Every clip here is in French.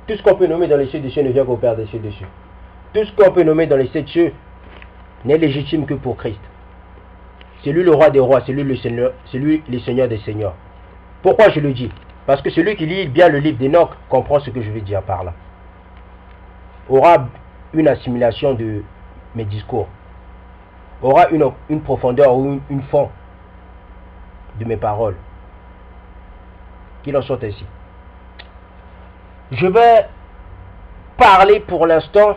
Tout ce qu'on peut nommer dans les cieux des cieux ne vient qu'au Père des cieux des cieux. Tout ce qu'on peut nommer dans les sept cieux n'est légitime que pour Christ. C'est lui le roi des rois, c'est lui le seigneur des seigneurs. Pourquoi je le dis? Parce que celui qui lit bien le livre d'Enoch comprend ce que je veux dire par là. Aura une assimilation de mes discours. Aura une profondeur ou une fond de mes paroles. Qu'il en soit ainsi. Je vais parler pour l'instant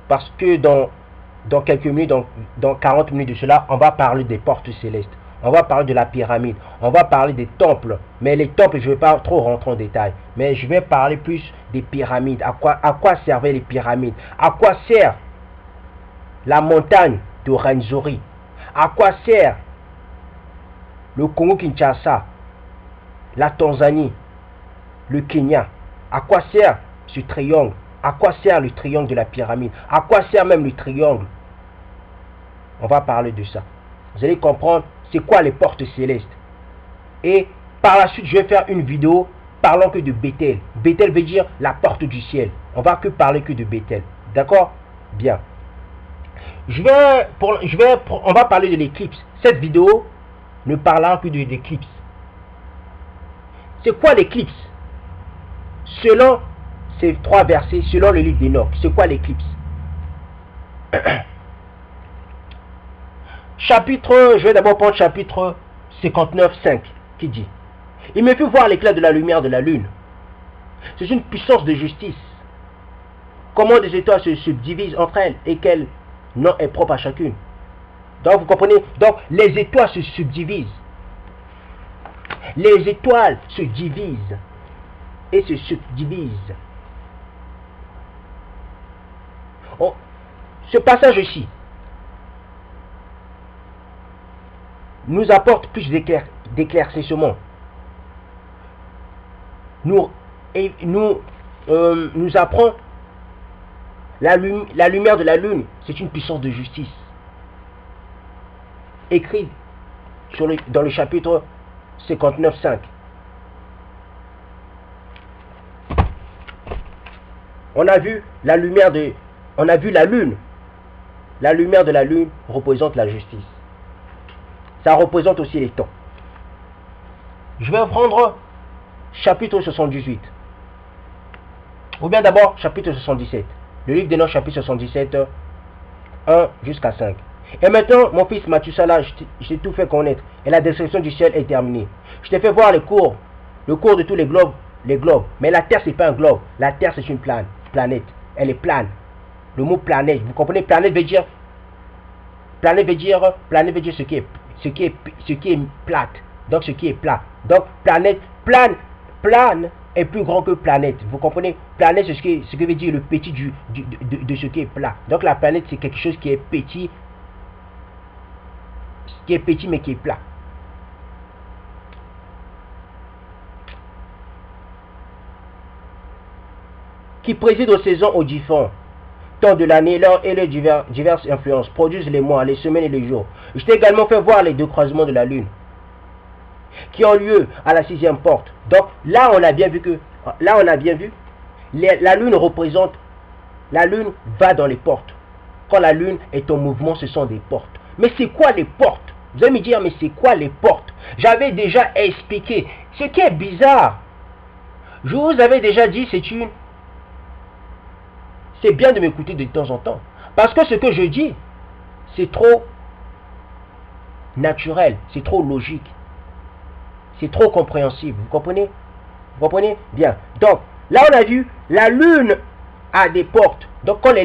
parce que dans quelques minutes, dans 40 minutes de cela, on va parler des portes célestes. On va parler de la pyramide. On va parler des temples. Mais les temples, je ne vais pas trop rentrer en détail. Mais je vais parler plus des pyramides. À quoi servaient les pyramides? À quoi sert la montagne de Rwenzori? À quoi sert le Congo-Kinshasa, la Tanzanie, le Kenya? À quoi sert ce triangle? À quoi sert le triangle de la pyramide? À quoi sert même le triangle? On va parler de ça. Vous allez comprendre c'est quoi les portes célestes. Et par la suite, je vais faire une vidéo parlant que de Bethel. Bethel veut dire la porte du ciel. On va que parler que de Bethel. D'accord? Bien. On va parler de l'éclipse. Cette vidéo ne parlera que de l'éclipse. C'est quoi l'éclipse? Selon ces trois versets, selon le livre d'Enoch, c'est quoi l'éclipse? Je vais d'abord prendre chapitre 59, 5, qui dit: il me fit voir l'éclat de la lumière de la lune. C'est une puissance de justice. Comment des étoiles se subdivisent entre elles et quel nom est propre à chacune. Donc vous comprenez? Donc les étoiles se subdivisent. Les étoiles se divisent et se subdivisent. Oh, ce passage ici nous apporte plus d'éclaircissement. Nous apprend la lumière de la lune, c'est une puissance de justice. Écrit dans le chapitre 59, 5. On a vu la lune. La lumière de la lune représente la justice. Ça représente aussi les temps. Je vais prendre chapitre 78. Ou bien d'abord chapitre 77. Le livre d'Enoch chapitre 77, 1 jusqu'à 5. Et maintenant, mon fils Mathusala, je t'ai tout fait connaître. Et la description du ciel est terminée. Je t'ai fait voir le cours de tous les globes. Mais la Terre, c'est pas un globe. La Terre, c'est une planète. Elle est plane. Le mot planète, vous comprenez? Planète veut dire ce qui est plate. Donc ce qui est plat. Donc planète, plane est plus grand que planète. Vous comprenez? Planète, c'est ce que veut dire le petit de ce qui est plat. Donc la planète, c'est quelque chose qui est petit, mais qui est plat. Qui préside aux saisons aux différents temps de l'année, l'heure et les diverses influences, produisent les mois, les semaines et les jours. Je t'ai également fait voir les deux croisements de la lune qui ont lieu à la 6e porte. Donc là on a bien vu la lune va dans les portes. Quand la lune est en mouvement, ce sont des portes. Mais c'est quoi les portes? Vous allez me dire, mais c'est quoi les portes? J'avais déjà expliqué. Ce qui est bizarre, je vous avais déjà dit, c'est bien de m'écouter de temps en temps. Parce que ce que je dis, c'est trop naturel, c'est trop logique. C'est trop compréhensible. Vous comprenez? Vous comprenez? Bien. Donc, là on a vu, la lune a des portes. Donc quand la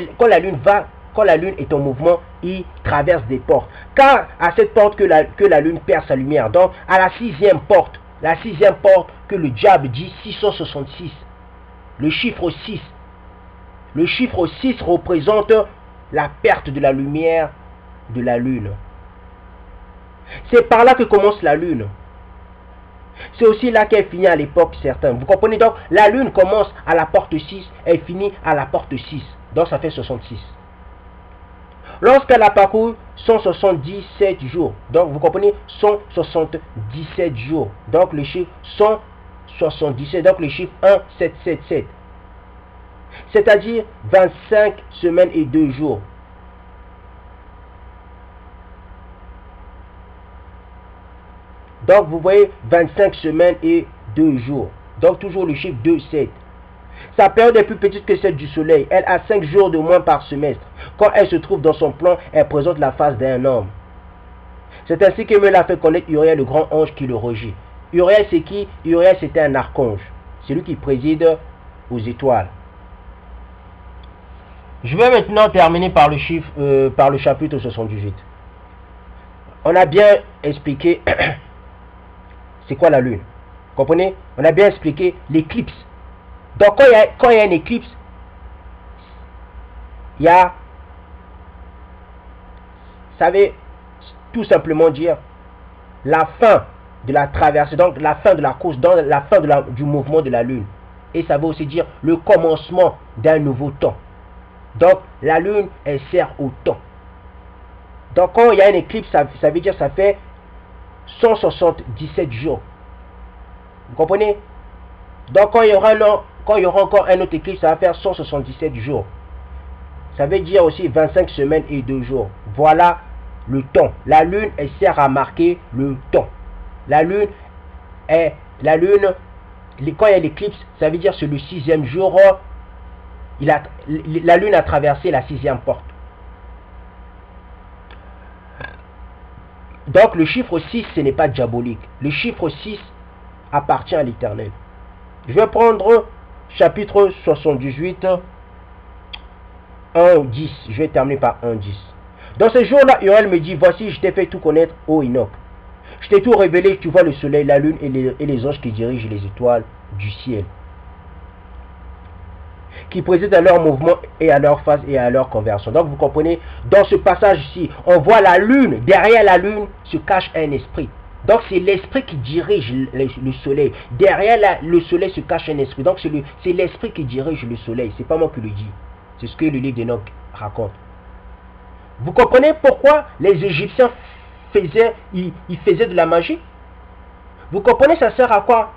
lune est en mouvement, il traverse des portes. Car à cette porte que la lune perd sa lumière. Donc à la 6e porte, que le diable dit 666. Le chiffre 6. Le chiffre 6 représente la perte de la lumière de la lune. C'est par là que commence la lune. C'est aussi là qu'elle finit à l'époque certaine. Vous comprenez? Donc la lune commence à la porte 6, elle finit à la porte 6. Donc ça fait 66. Lorsqu'elle a parcouru 177 jours, donc vous comprenez, 177 jours. Donc le chiffre 177, donc le chiffre 1777. c'est-à-dire 25 semaines et 2 jours. Donc vous voyez 25 semaines et 2 jours. Donc toujours le chiffre 2, 7. Sa période est plus petite que celle du soleil. Elle a 5 jours de moins par semestre. Quand elle se trouve dans son plan, elle présente la face d'un homme. C'est ainsi que me l'a fait connaître Uriel, le grand ange qui le régit. Uriel, c'est qui? Uriel, c'était un archange. C'est lui qui préside aux étoiles. Je vais maintenant terminer par le chapitre 78. On a bien expliqué c'est quoi la lune. Comprenez? On a bien expliqué l'éclipse. Donc quand il y a une éclipse, il y a, ça veut tout simplement dire la fin de la traversée, donc la fin de la course, dans la fin du mouvement de la lune. Et ça veut aussi dire le commencement d'un nouveau temps. Donc la lune, elle sert au temps. Donc quand il y a une éclipse, ça veut dire ça fait 177 jours. Vous comprenez? Donc quand il y aura encore un autre éclipse, ça va faire 177 jours. Ça veut dire aussi 25 semaines et 2 jours. Voilà le temps. La lune, elle sert à marquer le temps. La lune, quand il y a l'éclipse, ça veut dire c'est le 6e jour. La lune a traversé la 6e porte. Donc le chiffre 6, ce n'est pas diabolique. Le chiffre 6 appartient à l'Éternel. Je vais prendre chapitre 78, 1-10. Je vais terminer par 1-10. Dans ce jour-là, Uriel me dit, voici, je t'ai fait tout connaître, ô Enoch. Je t'ai tout révélé, tu vois le soleil, la lune et les anges qui dirigent les étoiles du ciel, qui président à leur mouvement et à leur face et à leur conversion. Donc vous comprenez, dans ce passage-ci, on voit la lune. Derrière la lune se cache un esprit. Donc c'est l'esprit qui dirige le soleil. Derrière le soleil se cache un esprit. Donc c'est l'esprit qui dirige le soleil. C'est pas moi qui le dis. C'est ce que le livre d'Enoch raconte. Vous comprenez pourquoi les Égyptiens faisaient de la magie? Vous comprenez ça sert à quoi?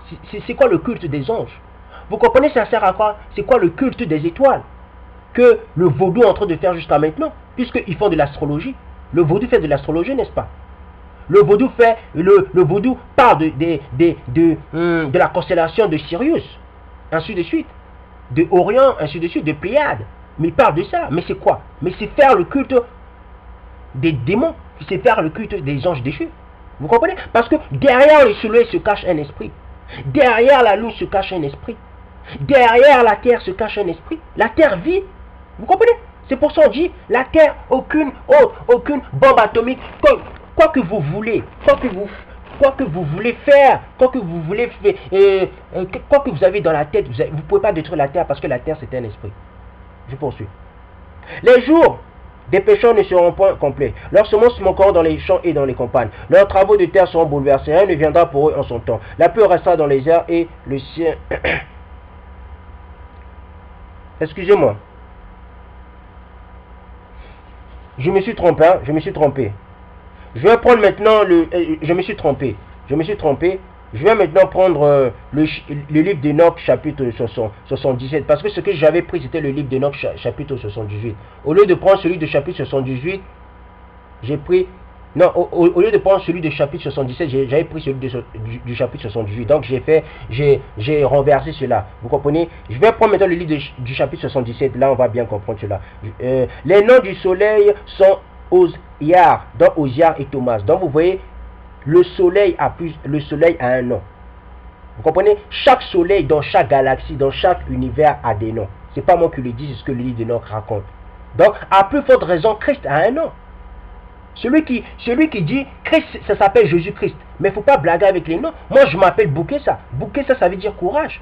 C'est quoi le culte des anges? Vous comprenez ça sert à quoi? C'est quoi le culte des étoiles que le vaudou est en train de faire jusqu'à maintenant? Puisqu'ils font de l'astrologie. Le vaudou fait de l'astrologie, n'est-ce pas? Le vaudou parle de la constellation de Sirius, ainsi de suite, de Orion, ainsi de suite, de Pléiade. Mais il parle de ça. Mais c'est quoi? Mais c'est faire le culte des démons, c'est faire le culte des anges déchus. Vous comprenez? Parce que derrière le soleil se cache un esprit. Derrière la lune se cache un esprit. Derrière la terre se cache un esprit. La terre vit. Vous comprenez? C'est pour ça qu'on dit la terre, aucune bombe atomique. Quoi que vous voulez, quoi que vous voulez faire, quoi que vous avez dans la tête, vous ne pouvez pas détruire la terre parce que la terre c'est un esprit. Je poursuis. Les jours des pécheurs ne seront point complets. Leurs semences manqueront dans les champs et dans les campagnes. Leurs travaux de terre seront bouleversés. Rien ne viendra pour eux en son temps. La pluie restera dans les airs et le ciel. Excusez-moi. Je me suis trompé. Je me suis trompé. Je vais prendre maintenant je me suis trompé. Je vais maintenant prendre le livre d'Enoch chapitre 77. Parce que ce que j'avais pris c'était le livre d'Enoch chapitre 78. Au lieu de prendre celui de chapitre 78, j'ai pris... Non, au lieu de prendre celui de chapitre 77, j'avais pris celui du chapitre 78. Donc j'ai renversé cela. Vous comprenez? Je vais prendre maintenant le livre du chapitre 77. Là on va bien comprendre cela. Les noms du soleil sont Oziar, donc Oziar et Thomas. Donc vous voyez, le soleil a un nom. Vous comprenez? Chaque soleil dans chaque galaxie, dans chaque univers a des noms. C'est pas moi qui le dis, c'est ce que le livre d'Enoch raconte. Donc à plus forte raison, Christ a un nom. Celui qui dit Christ, ça s'appelle Jésus-Christ. Mais il ne faut pas blaguer avec les noms. Moi je m'appelle Boukessa. Boukessa ça veut dire courage.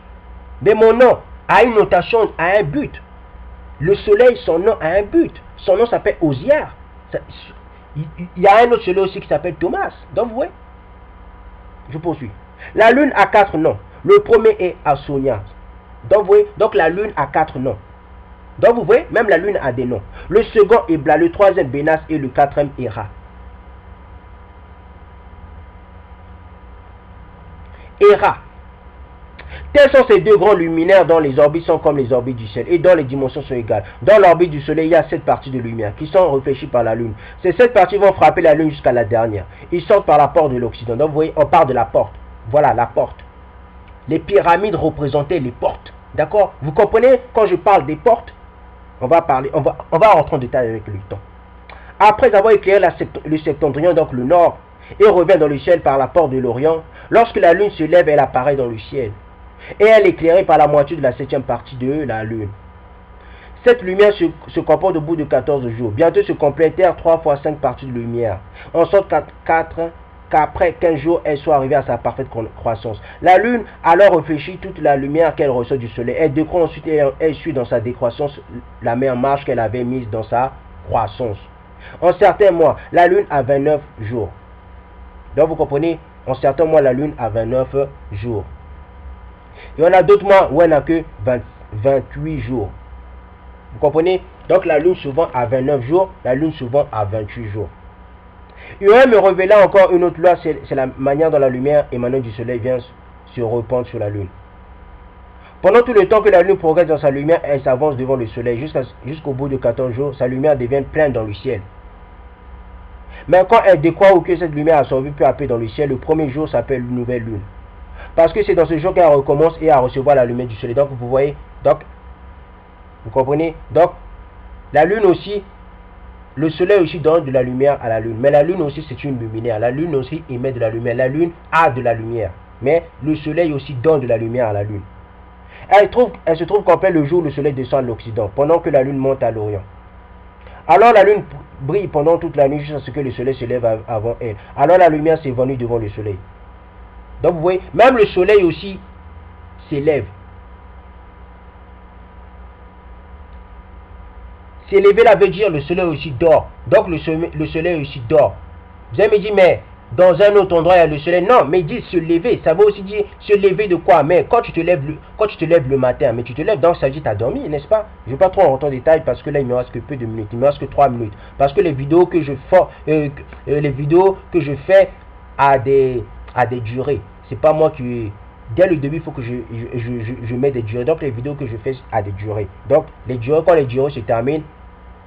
Mais mon nom a une notation, a un but. Le soleil, son nom a un but. Son nom s'appelle Oziar. Il y a un autre soleil aussi qui s'appelle Thomas. Donc vous voyez. Je poursuis. La lune a 4 noms. Le premier est Asonia. Donc vous voyez. Donc la lune a 4 noms. Donc vous voyez, même la lune a des noms. Le second est Bla, le troisième Bénas et le quatrième Héra. Héra. Tels sont ces deux grands luminaires dont les orbites sont comme les orbites du ciel et dont les dimensions sont égales. Dans l'orbite du soleil, il y a 7 parties de lumière qui sont réfléchies par la lune. Ces 7 parties vont frapper la lune jusqu'à la dernière. Ils sortent par la porte de l'Occident. Donc vous voyez, on part de la porte. Voilà la porte. Les pyramides représentaient les portes. D'accord? Vous comprenez quand je parle des portes? On va rentrer en détail avec le temps. Après avoir éclairé le septentrion, donc le nord, et revient dans le ciel par la porte de l'Orient, lorsque la lune se lève, elle apparaît dans le ciel. Et elle est éclairée par la moitié de la 7e partie de la lune. Cette lumière se comporte au bout de 14 jours. Bientôt se complétèrent 3 fois 5 parties de lumière. En sorte qu'après 15 jours, elle soit arrivée à sa parfaite croissance. La lune alors réfléchit toute la lumière qu'elle reçoit du soleil. Elle décroît ensuite et elle suit dans sa décroissance la même marche qu'elle avait mise dans sa croissance. En certains mois, la lune a 29 jours. Donc vous comprenez, en certains mois, la lune a 29 jours. Et on a d'autres mois où elle n'a que 28 jours. Vous comprenez? Donc la lune souvent a 29 jours, la lune souvent a 28 jours. Uriel me révéla encore une autre loi, c'est la manière dont la lumière émanant du soleil vient se répandre sur la lune. Pendant tout le temps que la lune progresse dans sa lumière, elle s'avance devant le soleil. Jusqu'au bout de 14 jours, sa lumière devient pleine dans le ciel. Mais quand elle décroît ou que cette lumière a sorti peu à peu dans le ciel, le premier jour s'appelle une nouvelle lune. Parce que c'est dans ce jour qu'elle recommence et à recevoir la lumière du soleil. Donc vous voyez, donc, vous comprenez? Donc, la lune aussi, le soleil aussi donne de la lumière à la lune. Mais la lune aussi c'est une luminaire. La lune aussi émet de la lumière. La lune a de la lumière. Mais le soleil aussi donne de la lumière à la lune. Elle se trouve qu'en plein le jour, le soleil descend à l'Occident, pendant que la lune monte à l'Orient. Alors la lune brille pendant toute la nuit jusqu'à ce que le soleil se lève avant elle. Alors la lumière s'évanouit devant le soleil. Donc vous voyez, même le soleil aussi s'élève. S'élever là veut dire le soleil aussi dort. Donc le soleil aussi dort. Vous allez me dire, mais dans un autre endroit il y a le soleil. Non, mais il dit se lever. Ça veut aussi dire se lever de quoi? Mais quand tu te lèves le matin, mais tu te lèves, donc ça dit tu as dormi, n'est-ce pas? Je ne vais pas trop rentrer en détail parce que là il me reste que peu de minutes. Il me reste que 3 minutes. Parce que les vidéos que je fais à des durées. C'est pas moi qui... Dès le début, il faut que je mette des durées. Donc les vidéos que je fais à des durées. Donc les durées, quand les durées se terminent,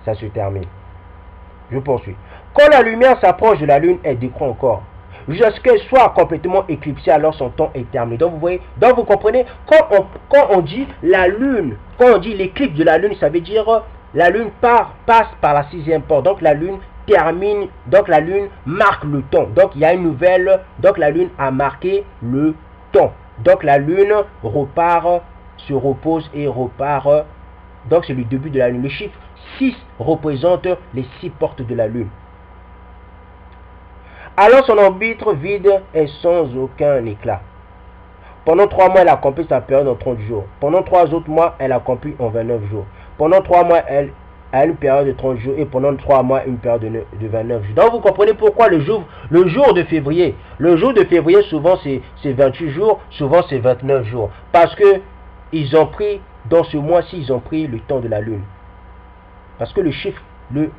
ça se termine. Je poursuis. Quand la lumière s'approche de la lune, elle décroît encore. Jusqu'à ce qu'elle soit complètement éclipsée, alors son temps est terminé. Donc vous voyez, donc vous comprenez, quand on dit la lune, quand on dit l'éclipse de la lune, ça veut dire la lune passe par la 6e porte. Donc la lune termine, donc la lune marque le temps. Donc il y a une nouvelle, donc la lune a marqué le temps. Donc la lune repart, se repose et repart. Donc c'est le début de la lune. Le chiffre 6 représente les 6 portes de la lune. Alors son orbite vide est sans aucun éclat. Pendant 3 mois, elle accomplit sa période en 30 jours. Pendant 3 autres mois, elle accomplit en 29 jours. Pendant 3 mois, elle a une période de 30 jours et pendant 3 mois, une période de 29 jours. Donc vous comprenez pourquoi le jour de février, souvent c'est 28 jours, souvent c'est 29 jours. Parce que ils ont pris, dans ce mois-ci, ils ont pris le temps de la lune. Parce que le chiffre, le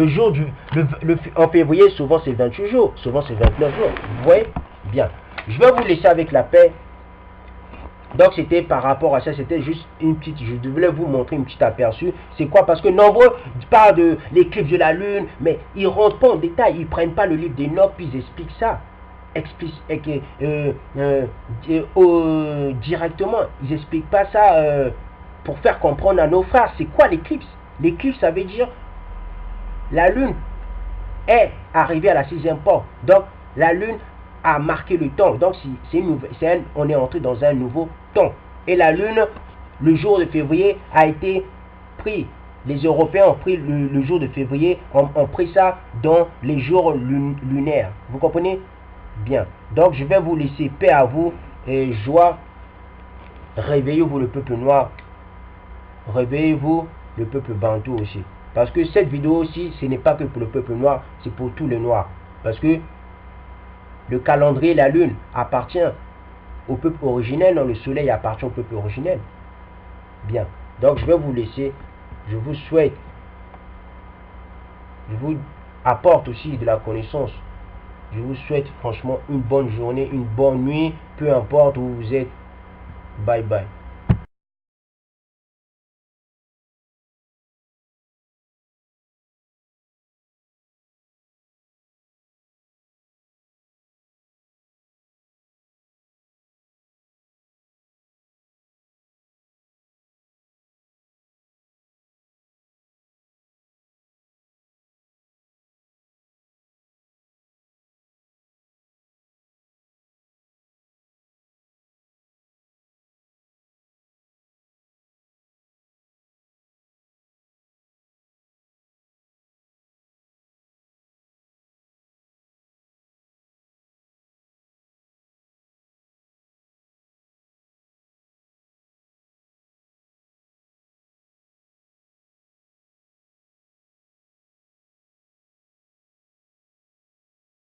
jour en février, souvent c'est 28 jours, souvent c'est 29 jours. Vous voyez? Bien. Je vais vous laisser avec la paix. Donc c'était par rapport à ça, c'était juste une petite, je voulais vous montrer une petite aperçu. C'est quoi? Parce que nombreux parlent de l'éclipse de la lune, mais ils rentrent pas en détail, ils prennent pas le livre d'Enoch, puis ils expliquent ça. Directement, ils expliquent pas ça pour faire comprendre à nos frères. C'est quoi l'éclipse? L'éclipse, ça veut dire la lune est arrivée à la 6e porte. Donc la lune a marqué le temps. Donc on est entré dans un nouveau temps. Et la lune, le jour de février, a été pris. Les Européens ont pris le jour de février, ont pris ça dans les jours lunaires. Vous comprenez? Bien. Donc je vais vous laisser paix à vous et joie. Réveillez-vous le peuple noir. Réveillez-vous le peuple bantou aussi. Parce que cette vidéo aussi, ce n'est pas que pour le peuple noir, c'est pour tous les noirs. Parce que le calendrier, la lune, appartient au peuple originel, non, le soleil appartient au peuple originel. Bien. Donc je vais vous laisser. Je vous souhaite, je vous apporte aussi de la connaissance. Je vous souhaite franchement une bonne journée, une bonne nuit, peu importe où vous êtes. Bye bye.